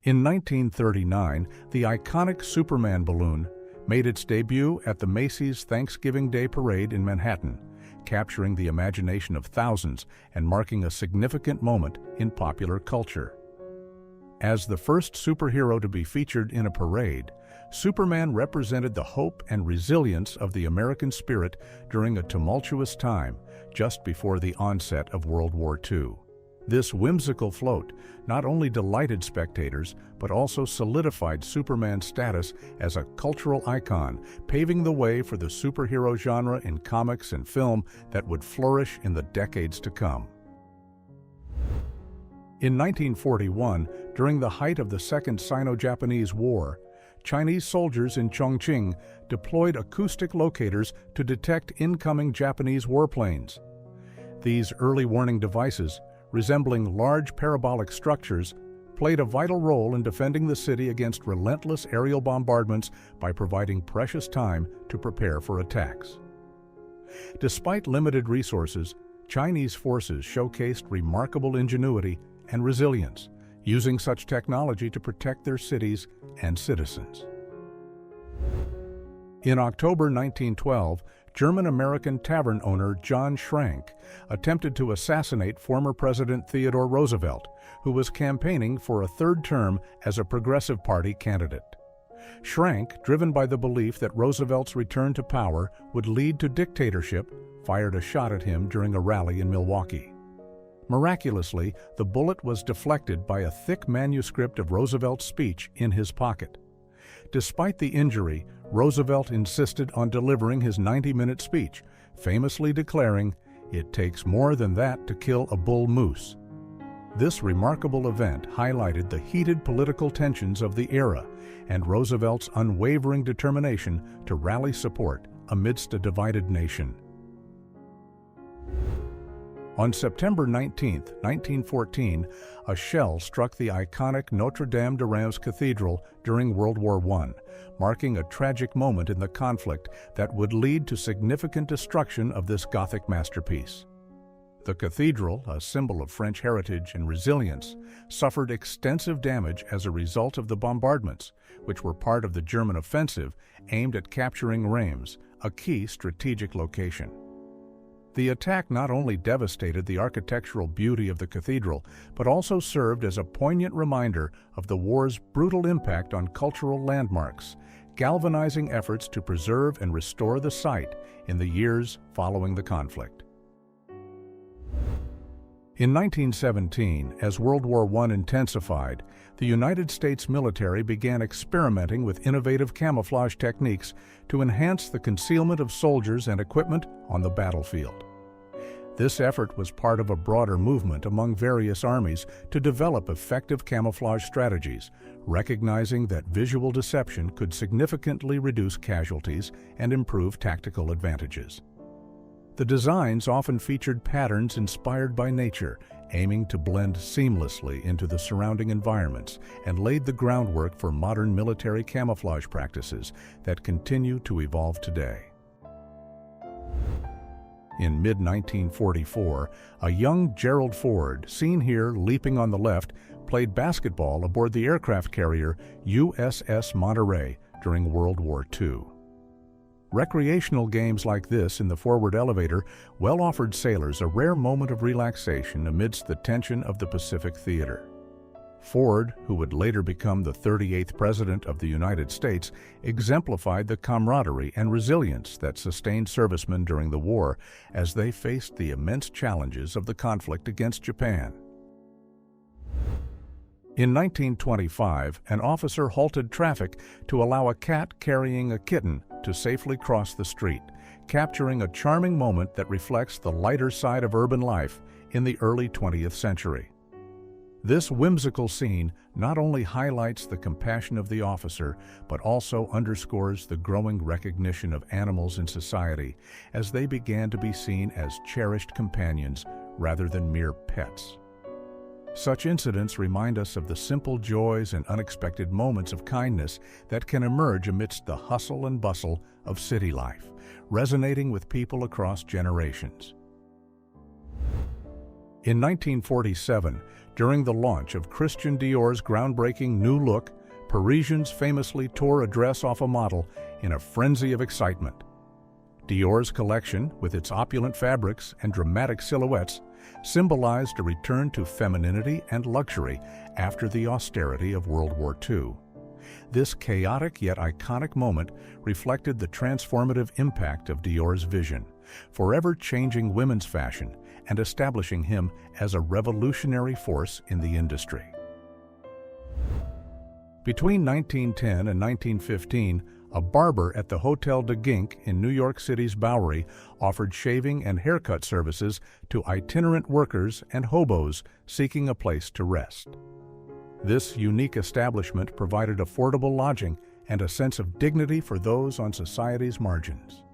In 1939, the iconic Superman balloon made its debut at the Macy's Thanksgiving Day Parade in Manhattan, capturing the imagination of thousands and marking a significant moment in popular culture. As the first superhero to be featured in a parade, Superman represented the hope and resilience of the American spirit during a tumultuous time just before the onset of World War II. This whimsical float not only delighted spectators, but also solidified Superman's status as a cultural icon, paving the way for the superhero genre in comics and film that would flourish in the decades to come. In 1941, during the height of the Second Sino-Japanese War, Chinese soldiers in Chongqing deployed acoustic locators to detect incoming Japanese warplanes. These early warning devices, resembling large parabolic structures, played a vital role in defending the city against relentless aerial bombardments by providing precious time to prepare for attacks. Despite limited resources, Chinese forces showcased remarkable ingenuity and resilience, using such technology to protect their cities and citizens. In October 1912, German-American tavern owner John Schrank attempted to assassinate former President Theodore Roosevelt, who was campaigning for a third term as a Progressive Party candidate. Schrank, driven by the belief that Roosevelt's return to power would lead to dictatorship, fired a shot at him during a rally in Milwaukee. Miraculously, the bullet was deflected by a thick manuscript of Roosevelt's speech in his pocket. Despite the injury, Roosevelt insisted on delivering his 90-minute speech, famously declaring, "It takes more than that to kill a bull moose." This remarkable event highlighted the heated political tensions of the era and Roosevelt's unwavering determination to rally support amidst a divided nation. On September 19, 1914, a shell struck the iconic Notre Dame de Reims Cathedral during World War I, marking a tragic moment in the conflict that would lead to significant destruction of this Gothic masterpiece. The cathedral, a symbol of French heritage and resilience, suffered extensive damage as a result of the bombardments, which were part of the German offensive aimed at capturing Reims, a key strategic location. The attack not only devastated the architectural beauty of the cathedral, but also served as a poignant reminder of the war's brutal impact on cultural landmarks, galvanizing efforts to preserve and restore the site in the years following the conflict. In 1917, as World War I intensified, the United States military began experimenting with innovative camouflage techniques to enhance the concealment of soldiers and equipment on the battlefield. This effort was part of a broader movement among various armies to develop effective camouflage strategies, recognizing that visual deception could significantly reduce casualties and improve tactical advantages. The designs often featured patterns inspired by nature, aiming to blend seamlessly into the surrounding environments, and laid the groundwork for modern military camouflage practices that continue to evolve today. In mid-1944, a young Gerald Ford, seen here leaping on the left, played basketball aboard the aircraft carrier USS Monterey during World War II. Recreational games like this in the forward elevator well offered sailors a rare moment of relaxation amidst the tension of the Pacific Theater. Ford, who would later become the 38th President of the United States, exemplified the camaraderie and resilience that sustained servicemen during the war as they faced the immense challenges of the conflict against Japan. In 1925, an officer halted traffic to allow a cat carrying a kitten to safely cross the street, capturing a charming moment that reflects the lighter side of urban life in the early 20th century. This whimsical scene not only highlights the compassion of the officer, but also underscores the growing recognition of animals in society as they began to be seen as cherished companions rather than mere pets. Such incidents remind us of the simple joys and unexpected moments of kindness that can emerge amidst the hustle and bustle of city life, resonating with people across generations. In 1947, During the launch of Christian Dior's groundbreaking new look, Parisians famously tore a dress off a model in a frenzy of excitement. Dior's collection, with its opulent fabrics and dramatic silhouettes, symbolized a return to femininity and luxury after the austerity of World War II. This chaotic yet iconic moment reflected the transformative impact of Dior's vision, forever changing women's fashion and establishing him as a revolutionary force in the industry. Between 1910 and 1915, a barber at the Hotel de Gink in New York City's Bowery offered shaving and haircut services to itinerant workers and hobos seeking a place to rest. This unique establishment provided affordable lodging and a sense of dignity for those on society's margins.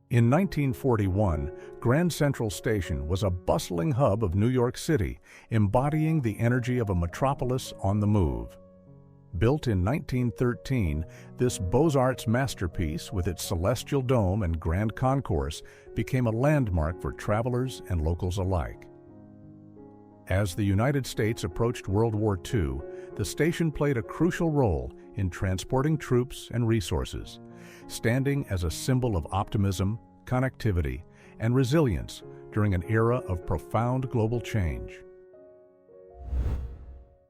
In 1941, Grand Central Station was a bustling hub of New York City, embodying the energy of a metropolis on the move. Built in 1913, this Beaux-Arts masterpiece, with its celestial dome and grand concourse, became a landmark for travelers and locals alike. As the United States approached World War II, the station played a crucial role in transporting troops and resources, standing as a symbol of optimism, connectivity, and resilience during an era of profound global change.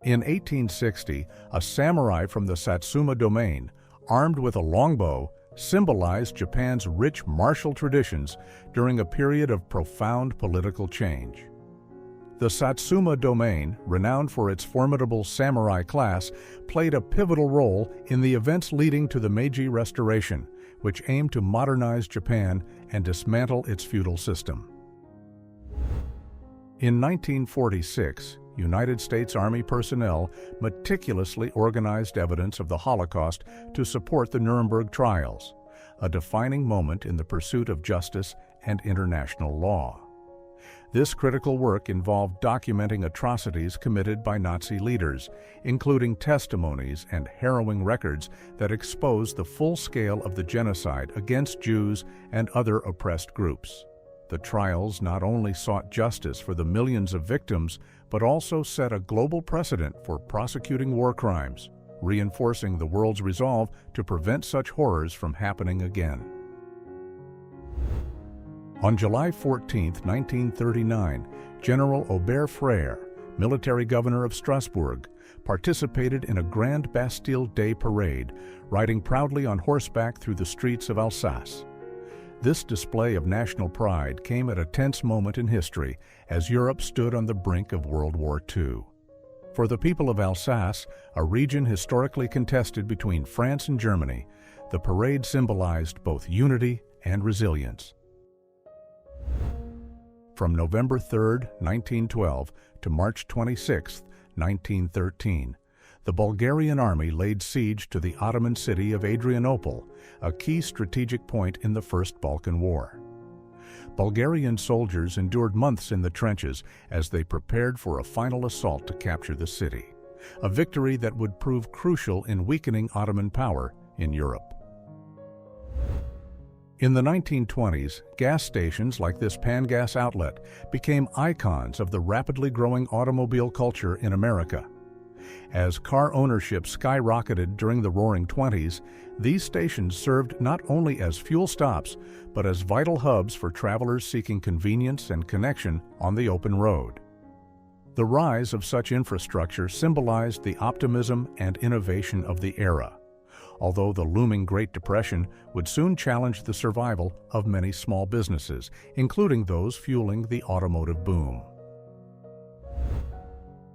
In 1860, a samurai from the Satsuma domain, armed with a longbow, symbolized Japan's rich martial traditions during a period of profound political change. The Satsuma domain, renowned for its formidable samurai class, played a pivotal role in the events leading to the Meiji Restoration, which aimed to modernize Japan and dismantle its feudal system. In 1946, United States Army personnel meticulously organized evidence of the Holocaust to support the Nuremberg trials, a defining moment in the pursuit of justice and international law. This critical work involved documenting atrocities committed by Nazi leaders, including testimonies and harrowing records that expose the full scale of the genocide against Jews and other oppressed groups. The trials not only sought justice for the millions of victims, but also set a global precedent for prosecuting war crimes, reinforcing the world's resolve to prevent such horrors from happening again. On July 14, 1939, General Aubert Frère, military governor of Strasbourg, participated in a grand Bastille Day parade, riding proudly on horseback through the streets of Alsace. This display of national pride came at a tense moment in history as Europe stood on the brink of World War II. For the people of Alsace, a region historically contested between France and Germany, the parade symbolized both unity and resilience. From November 3, 1912 to March 26, 1913, the Bulgarian army laid siege to the Ottoman city of Adrianople, a key strategic point in the First Balkan War. Bulgarian soldiers endured months in the trenches as they prepared for a final assault to capture the city, a victory that would prove crucial in weakening Ottoman power in Europe. In the 1920s, gas stations like this Pangas outlet became icons of the rapidly growing automobile culture in America. As car ownership skyrocketed during the Roaring '20s, these stations served not only as fuel stops, but as vital hubs for travelers seeking convenience and connection on the open road. The rise of such infrastructure symbolized the optimism and innovation of the era, although the looming Great Depression would soon challenge the survival of many small businesses, including those fueling the automotive boom.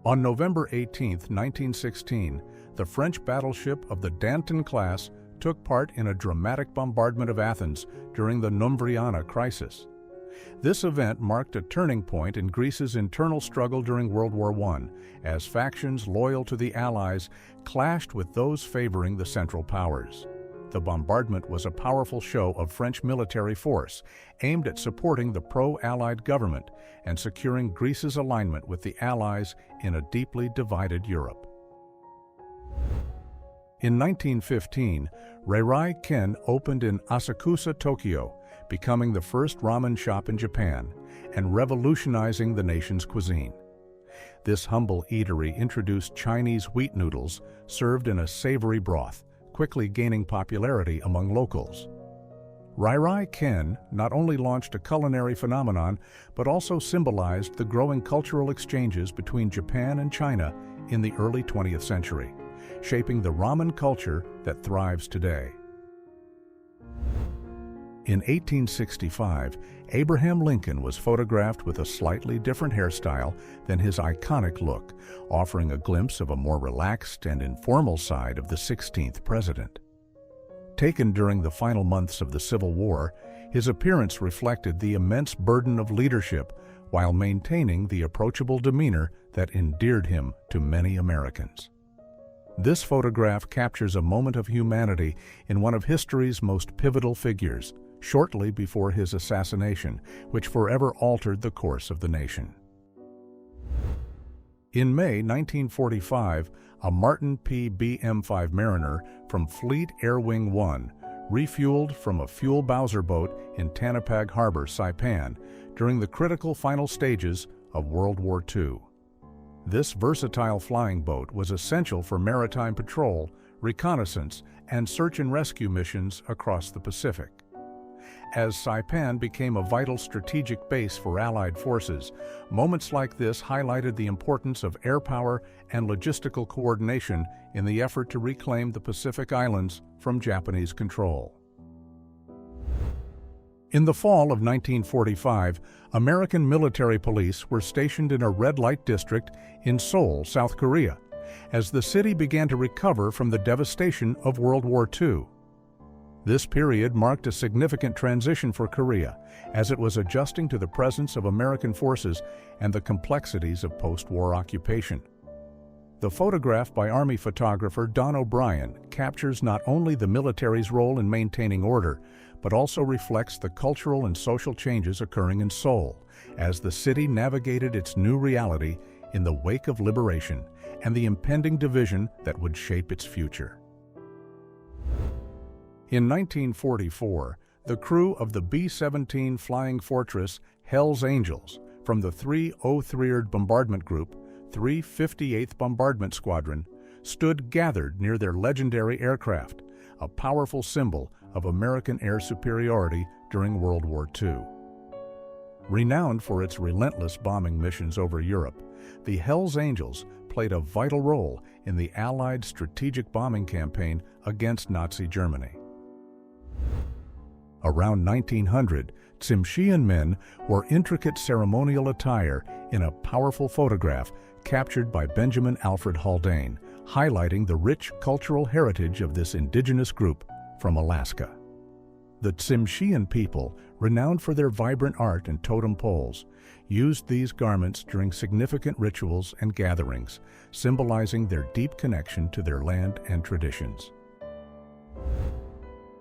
On November 18, 1916, the French battleship of the Danton class took part in a dramatic bombardment of Athens during the Numbriana crisis. This event marked a turning point in Greece's internal struggle during World War I, as factions loyal to the Allies clashed with those favoring the Central Powers. The bombardment was a powerful show of French military force, aimed at supporting the pro-Allied government and securing Greece's alignment with the Allies in a deeply divided Europe. In 1915, Reirai Ken opened in Asakusa, Tokyo, becoming the first ramen shop in Japan and revolutionizing the nation's cuisine. This humble eatery introduced Chinese wheat noodles served in a savory broth, quickly gaining popularity among locals. Rai Rai Ken not only launched a culinary phenomenon, but also symbolized the growing cultural exchanges between Japan and China in the early 20th century, shaping the ramen culture that thrives today. In 1865, Abraham Lincoln was photographed with a slightly different hairstyle than his iconic look, offering a glimpse of a more relaxed and informal side of the 16th president. Taken during the final months of the Civil War, his appearance reflected the immense burden of leadership while maintaining the approachable demeanor that endeared him to many Americans. This photograph captures a moment of humanity in one of history's most pivotal figures, shortly before his assassination, which forever altered the course of the nation. In May 1945, a Martin P. BM-5 Mariner from Fleet Air Wing 1 refueled from a fuel Bowser boat in Tanapag Harbor, Saipan, during the critical final stages of World War II. This versatile flying boat was essential for maritime patrol, reconnaissance, and search and rescue missions across the Pacific. As Saipan became a vital strategic base for Allied forces, moments like this highlighted the importance of air power and logistical coordination in the effort to reclaim the Pacific Islands from Japanese control. In the fall of 1945, American military police were stationed in a red light district in Seoul, South Korea, as the city began to recover from the devastation of World War II. This period marked a significant transition for Korea, as it was adjusting to the presence of American forces and the complexities of post-war occupation. The photograph by Army photographer Don O'Brien captures not only the military's role in maintaining order, but also reflects the cultural and social changes occurring in Seoul, as the city navigated its new reality in the wake of liberation and the impending division that would shape its future. In 1944, the crew of the B-17 Flying Fortress Hells Angels from the 303rd Bombardment Group, 358th Bombardment Squadron, stood gathered near their legendary aircraft, a powerful symbol of American air superiority during World War II. Renowned for its relentless bombing missions over Europe, the Hells Angels played a vital role in the Allied strategic bombing campaign against Nazi Germany. Around 1900, Tsimshian men wore intricate ceremonial attire in a powerful photograph captured by Benjamin Alfred Haldane, highlighting the rich cultural heritage of this indigenous group from Alaska. The Tsimshian people, renowned for their vibrant art and totem poles, used these garments during significant rituals and gatherings, symbolizing their deep connection to their land and traditions.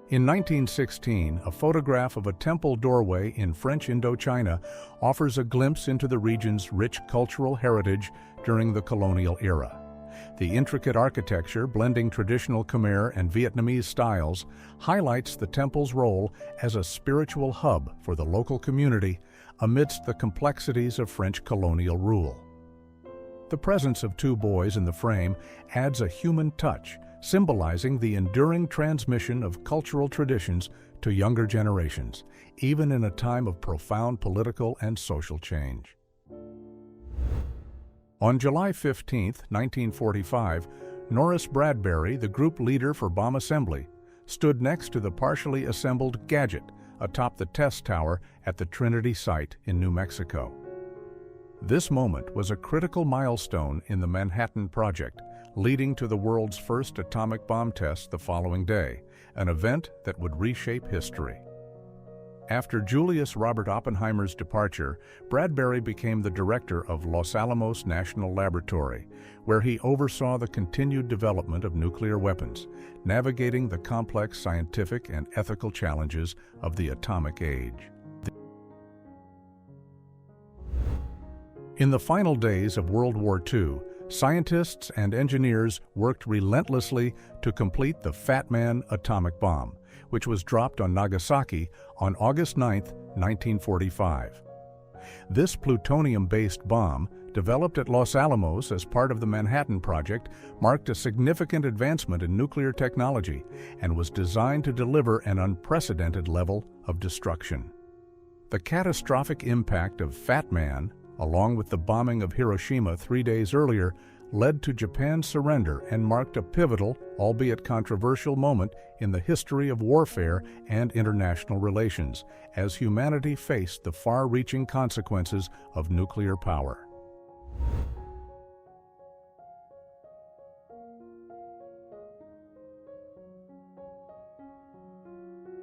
In 1916, a photograph of a temple doorway in French Indochina offers a glimpse into the region's rich cultural heritage during the colonial era. The intricate architecture, blending traditional Khmer and Vietnamese styles, highlights the temple's role as a spiritual hub for the local community amidst the complexities of French colonial rule. The presence of two boys in the frame adds a human touch, symbolizing the enduring transmission of cultural traditions to younger generations, even in a time of profound political and social change. On July 15, 1945, Norris Bradbury, the group leader for bomb assembly, stood next to the partially assembled Gadget atop the test tower at the Trinity site in New Mexico. This moment was a critical milestone in the Manhattan Project, leading to the world's first atomic bomb test the following day, an event that would reshape history. After Julius Robert Oppenheimer's departure, Bradbury became the director of Los Alamos National Laboratory, where he oversaw the continued development of nuclear weapons, navigating the complex scientific and ethical challenges of the atomic age. In the final days of World War II, scientists and engineers worked relentlessly to complete the Fat Man atomic bomb, which was dropped on Nagasaki on August 9, 1945. This plutonium-based bomb, developed at Los Alamos as part of the Manhattan Project, marked a significant advancement in nuclear technology and was designed to deliver an unprecedented level of destruction. The catastrophic impact of Fat Man, along with the bombing of Hiroshima 3 days earlier, led to Japan's surrender and marked a pivotal, albeit controversial, moment in the history of warfare and international relations, as humanity faced the far-reaching consequences of nuclear power.